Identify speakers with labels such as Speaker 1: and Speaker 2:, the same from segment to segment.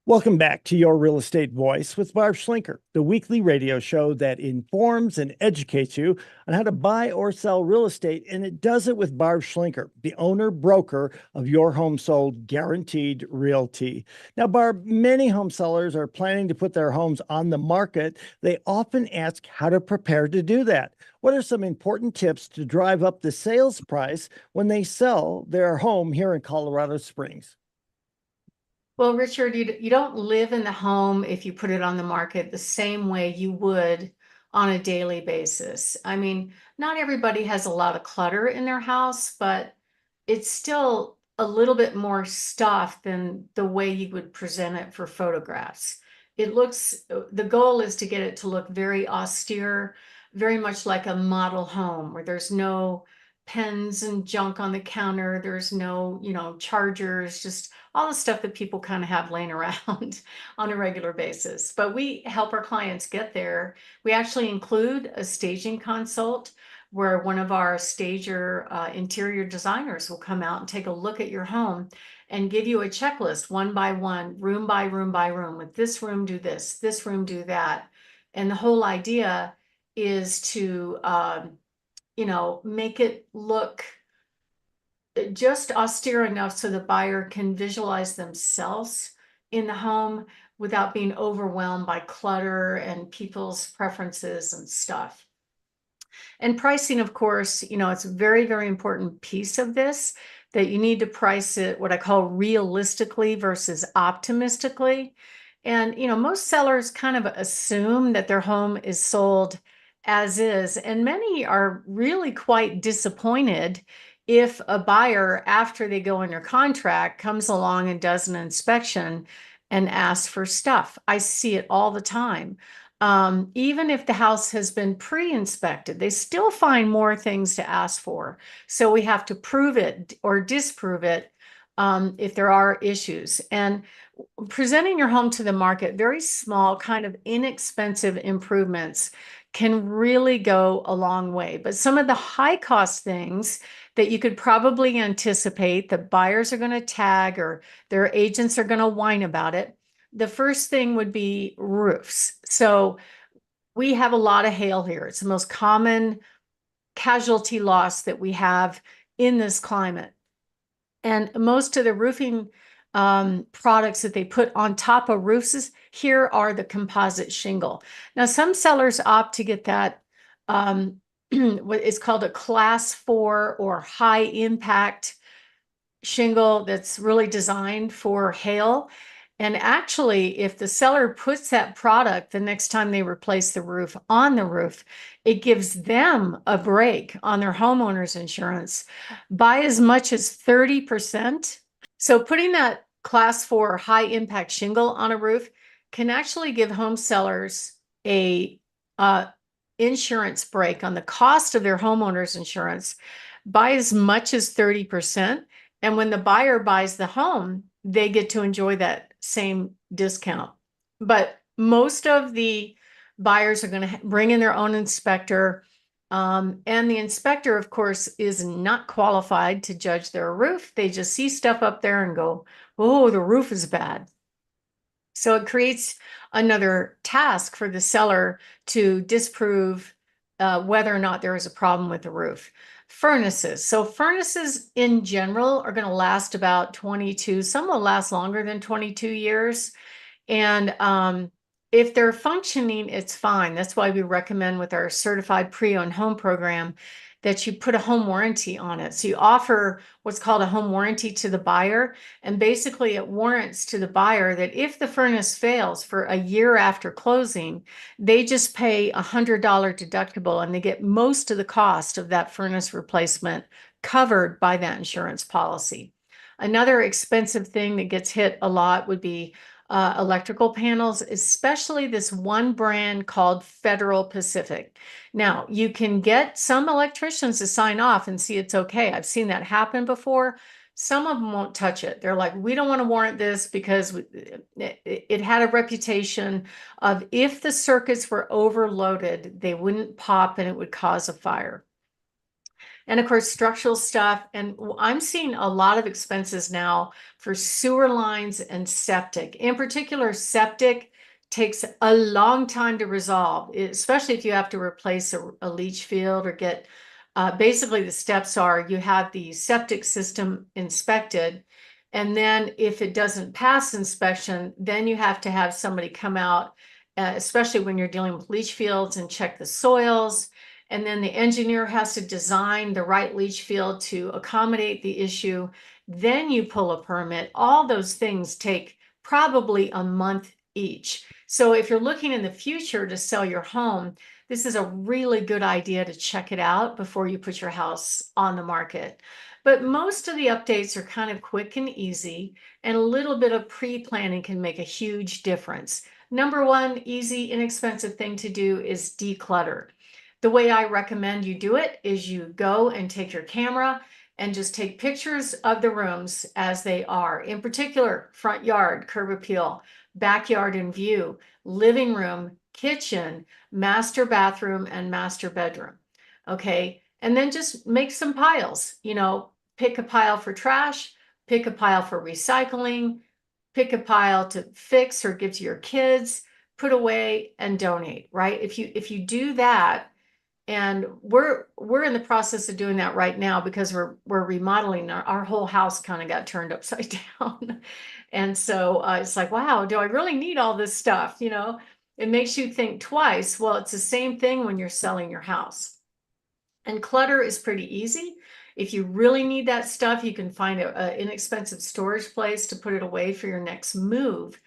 Speaker 1: Welcome back to Your Real Estate Voice with Barb Schlinker, the weekly radio show that informs and educates you on how to buy or sell real estate. And it does it with Barb Schlinker, the owner broker of Your Home Sold Guaranteed Realty. Now, Barb, many home sellers are planning to put their homes on the market. They often ask how to prepare to do that. What are some important tips to drive up the sales price when they sell their home here in Colorado Springs?
Speaker 2: Well, Richard, you don't live in the home if you put it on the market the same way you would on a daily basis. I mean, not everybody has a lot of clutter in their house, but it's still a little bit more stuff than the way you would present it for photographs. The goal is to get it to look very austere, very much like a model home where there's no pens and junk on the counter. There's no, chargers, just all the stuff that people kind of have laying around on a regular basis. But we help our clients get there. We actually include a staging consult where one of our stager interior designers will come out and take a look at your home and give you a checklist one by one, room by room by room. With this room, do this room, do that. And the whole idea is to, make it look just austere enough so the buyer can visualize themselves in the home without being overwhelmed by clutter and people's preferences and stuff. And pricing, of course, it's a very, very important piece of this, that you need to price it what I call realistically versus optimistically. And, most sellers kind of assume that their home is sold as is, and many are really quite disappointed if a buyer, after they go under contract, comes along and does an inspection and asks for stuff. I see it all the time. Even if the house has been pre-inspected, they still find more things to ask for. So we have to prove it or disprove it if there are issues. And presenting your home to the market, very small, kind of inexpensive improvements can really go a long way. But some of the high cost things that you could probably anticipate that buyers are going to tag or their agents are going to whine about it. The first thing would be roofs. So we have a lot of hail here. It's the most common casualty loss that we have in this climate. And most of the roofing products that they put on top of roofs here are the composite shingle. Now, some sellers opt to get that what is called a class 4 or high impact shingle that's really designed for hail. And actually, if the seller puts that product the next time they replace the roof on the roof, it gives them a break on their homeowner's insurance by as much as 30%. So putting that class 4 high impact shingle on a roof can actually give home sellers a insurance break on the cost of their homeowner's insurance by as much as 30%. And when the buyer buys the home, they get to enjoy that same discount. But most of the buyers are going to bring in their own inspector. And the inspector, of course, is not qualified to judge their roof. They just see stuff up there and go, oh, the roof is bad. So it creates another task for the seller to disprove whether or not there is a problem with the roof. Furnaces. So furnaces in general are going to last about 22. Some will last longer than 22 years. And if they're functioning, it's fine. That's why we recommend with our certified pre-owned home program that you put a home warranty on it. So you offer what's called a home warranty to the buyer. And basically it warrants to the buyer that if the furnace fails for a year after closing, they just pay $100 deductible and they get most of the cost of that furnace replacement covered by that insurance policy. Another expensive thing that gets hit a lot would be electrical panels, especially this one brand called Federal Pacific. Now, you can get some electricians to sign off and see it's okay. I've seen that happen before. Some of them won't touch it. They're like, we don't want to warrant this because it had a reputation of if the circuits were overloaded, they wouldn't pop and it would cause a fire. And of course, structural stuff. And I'm seeing a lot of expenses now for sewer lines and septic. In particular, septic takes a long time to resolve, especially if you have to replace a leach field or get, basically the steps are you have the septic system inspected. And then if it doesn't pass inspection, then you have to have somebody come out, especially when you're dealing with leach fields, and check the soils. And then the engineer has to design the right leach field to accommodate the issue. Then you pull a permit. All those things take probably a month each. So if you're looking in the future to sell your home, this is a really good idea to check it out before you put your house on the market. But most of the updates are kind of quick and easy, and a little bit of pre-planning can make a huge difference. Number one, easy, inexpensive thing to do is declutter. The way I recommend you do it is you go and take your camera and just take pictures of the rooms as they are. In particular, front yard, curb appeal, backyard in view, living room, kitchen, master bathroom, and master bedroom. Okay. And then just make some piles, pick a pile for trash, pick a pile for recycling, pick a pile to fix or give to your kids, put away and donate, right? If you do that, and we're in the process of doing that right now because we're remodeling. Our whole house kind of got turned upside down. And so it's like, wow, do I really need all this stuff? It makes you think twice. Well, it's the same thing when you're selling your house. And clutter is pretty easy. If you really need that stuff, you can find an inexpensive storage place to put it away for your next move.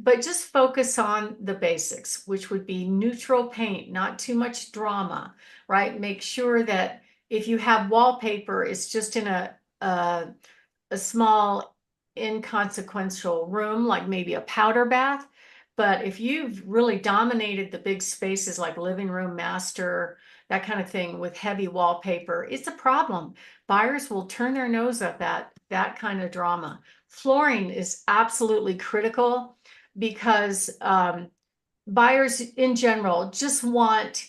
Speaker 2: But just focus on the basics, which would be neutral paint, not too much drama, right? Make sure that if you have wallpaper, it's just in a small inconsequential room, like maybe a powder bath. But if you've really dominated the big spaces like living room, master, that kind of thing with heavy wallpaper, it's a problem. Buyers will turn their nose up at that kind of drama. Flooring is absolutely critical because buyers in general just want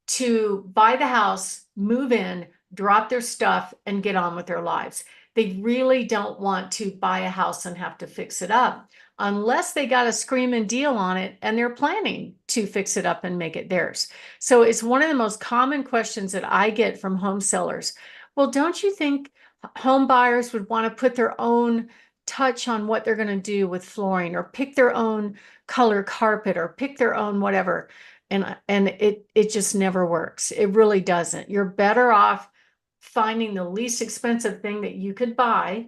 Speaker 2: to buy the house, move in, drop their stuff, and get on with their lives. They really don't want to buy a house and have to fix it up unless they got a screaming deal on it and they're planning to fix it up and make it theirs. So it's one of the most common questions that I get from home sellers. Well, don't you think home buyers would want to put their own touch on what they're going to do with flooring, or pick their own color carpet, or pick their own whatever? And it just never works. It really doesn't. You're better off finding the least expensive thing that you could buy.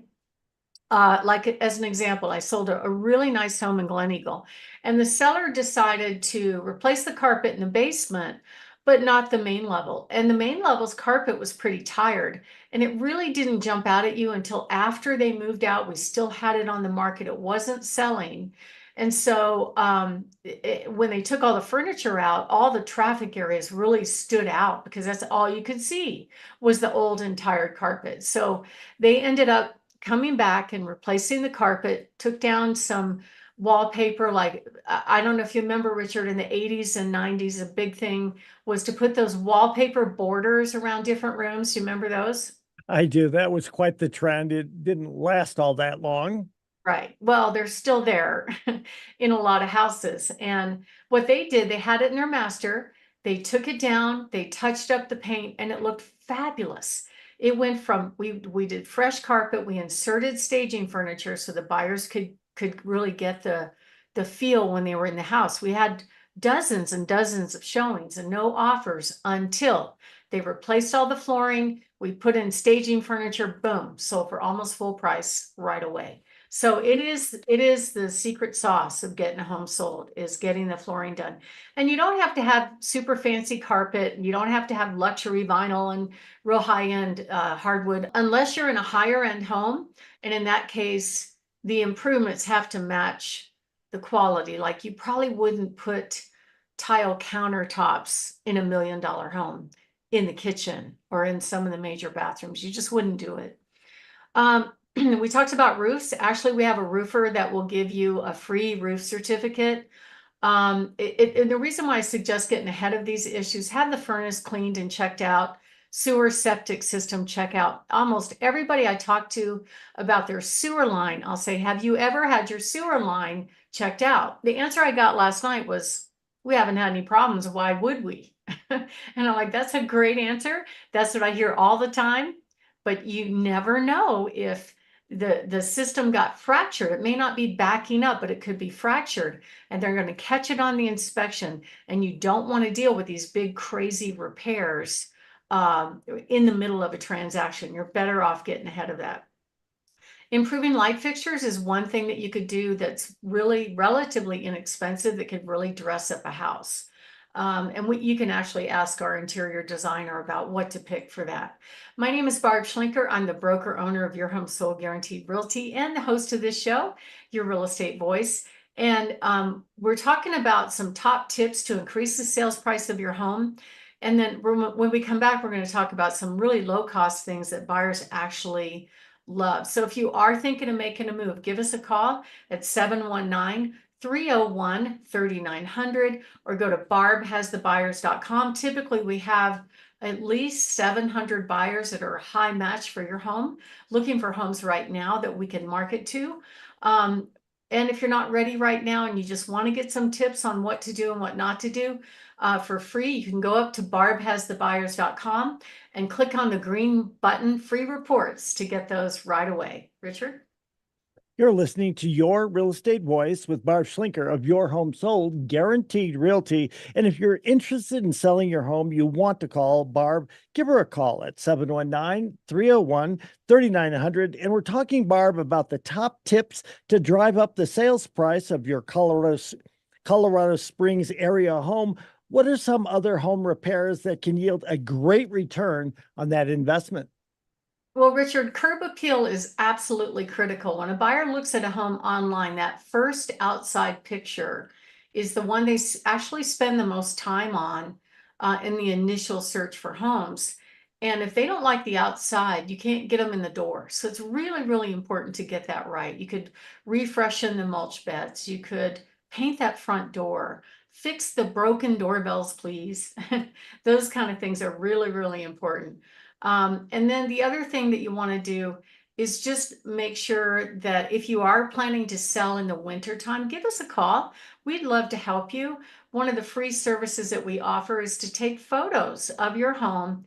Speaker 2: Like as an example, I sold a really nice home in Glen Eagle, and the seller decided to replace the carpet in the basement, but not the main level. And the main level's carpet was pretty tired, and it really didn't jump out at you until after they moved out. We still had it on the market. It wasn't selling. And so when they took all the furniture out, all the traffic areas really stood out because that's all you could see was the old and tired carpet. So they ended up coming back and replacing the carpet, took down some wallpaper. Like, I don't know if you remember, Richard, in the 80s and 90s, a big thing was to put those wallpaper borders around different rooms. Do you remember those?
Speaker 1: I do. That was quite the trend. It didn't last all that long.
Speaker 2: Right. Well, they're still there in a lot of houses. And what they did, they had it in their master. They took it down, they touched up the paint, and it looked fabulous. It went from we did fresh carpet, we inserted staging furniture so the buyers could really get the feel when they were in the house. We had dozens and dozens of showings and no offers until they replaced all the flooring. We put in staging furniture, boom, sold for almost full price right away. So it is the secret sauce of getting a home sold, is getting the flooring done. And you don't have to have super fancy carpet, and you don't have to have luxury vinyl and real high-end hardwood unless you're in a higher end home. And in that case, the improvements have to match the quality. Like, you probably wouldn't put tile countertops in $1 million home in the kitchen or in some of the major bathrooms. You just wouldn't do it. We talked about roofs. Actually, we have a roofer that will give you a free roof certificate. And the reason why I suggest getting ahead of these issues, have the furnace cleaned and checked out sewer septic system checkout. Almost everybody I talk to about their sewer line, I'll say, have you ever had your sewer line checked out? The answer I got last night was, we haven't had any problems. Why would we? And I'm like, that's a great answer. That's what I hear all the time. But you never know if the system got fractured. It may not be backing up, but it could be fractured, and they're going to catch it on the inspection. And you don't want to deal with these big, crazy repairs in the middle of a transaction. You're better off getting ahead of that. Improving light fixtures is one thing that you could do that's really relatively inexpensive that could really dress up a house. You can actually ask our interior designer about what to pick for that. My name is Barb Schlinker. I'm the broker owner of Your Home Sold Guaranteed Realty and the host of this show, Your Real Estate Voice. And we're talking about some top tips to increase the sales price of your home. And then when we come back, we're going to talk about some really low cost things that buyers actually love. So if you are thinking of making a move, give us a call at 719-301-3900 or go to barbhasthebuyers.com. Typically, we have at least 700 buyers that are a high match for your home, looking for homes right now that we can market to. And if you're not ready right now and you just want to get some tips on what to do and what not to do for free, you can go up to barbhasthebuyers.com and click on the green button, free reports, to get those right away. Richard?
Speaker 1: You're listening to Your Real Estate Voice with Barb Schlinker of Your Home Sold Guaranteed Realty. And if you're interested in selling your home, you want to call Barb, give her a call at 719-301-3900. And we're talking, Barb, about the top tips to drive up the sales price of your Colorado Springs area home. What are some other home repairs that can yield a great return on that investment?
Speaker 2: Well, Richard, curb appeal is absolutely critical. When a buyer looks at a home online, that first outside picture is the one they actually spend the most time on in the initial search for homes. And if they don't like the outside, you can't get them in the door. So it's really, really important to get that right. You could refreshen the mulch beds. You could paint that front door, fix the broken doorbells, please. Those kind of things are really, really important. And then the other thing that you want to do is just make sure that if you are planning to sell in the winter time, give us a call. We'd love to help you. One of the free services that we offer is to take photos of your home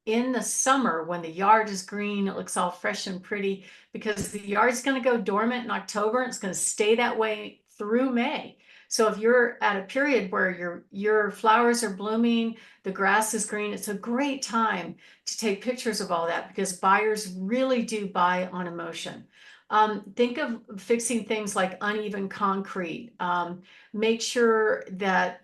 Speaker 2: in the summer when the yard is green, it looks all fresh and pretty, because the yard's going to go dormant in October and it's going to stay that way through May. So if you're at a period where your flowers are blooming, the grass is green, it's a great time to take pictures of all that, because buyers really do buy on emotion. Think of fixing things like uneven concrete. Make sure that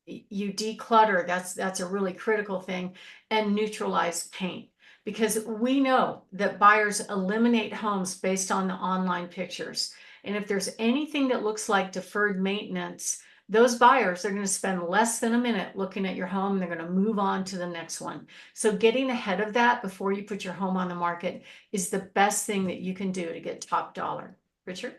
Speaker 2: you declutter. That's a really critical thing, and neutralize paint, because we know that buyers eliminate homes based on the online pictures. And if there's anything that looks like deferred maintenance, those buyers are going to spend less than a minute looking at your home. And they're going to move on to the next one. So getting ahead of that before you put your home on the market is the best thing that you can do to get top dollar. Richard?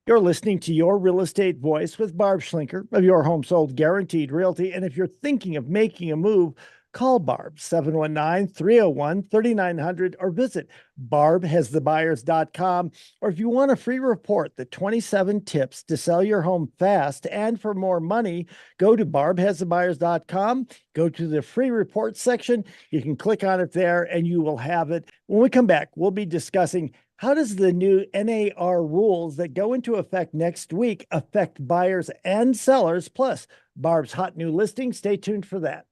Speaker 1: You're listening to Your Real Estate Voice with Barb Schlinker of Your Home Sold Guaranteed Realty. And if you're thinking of making a move, call Barb 719-301-3900 or visit barbhasthebuyers.com. Or if you want a free report, the 27 tips to sell your home fast and for more money, go to barbhasthebuyers.com, go to the free report section. You can click on it there and you will have it. When we come back, we'll be discussing how does the new NAR rules that go into effect next week affect buyers and sellers, plus Barb's hot new listing. Stay tuned for that.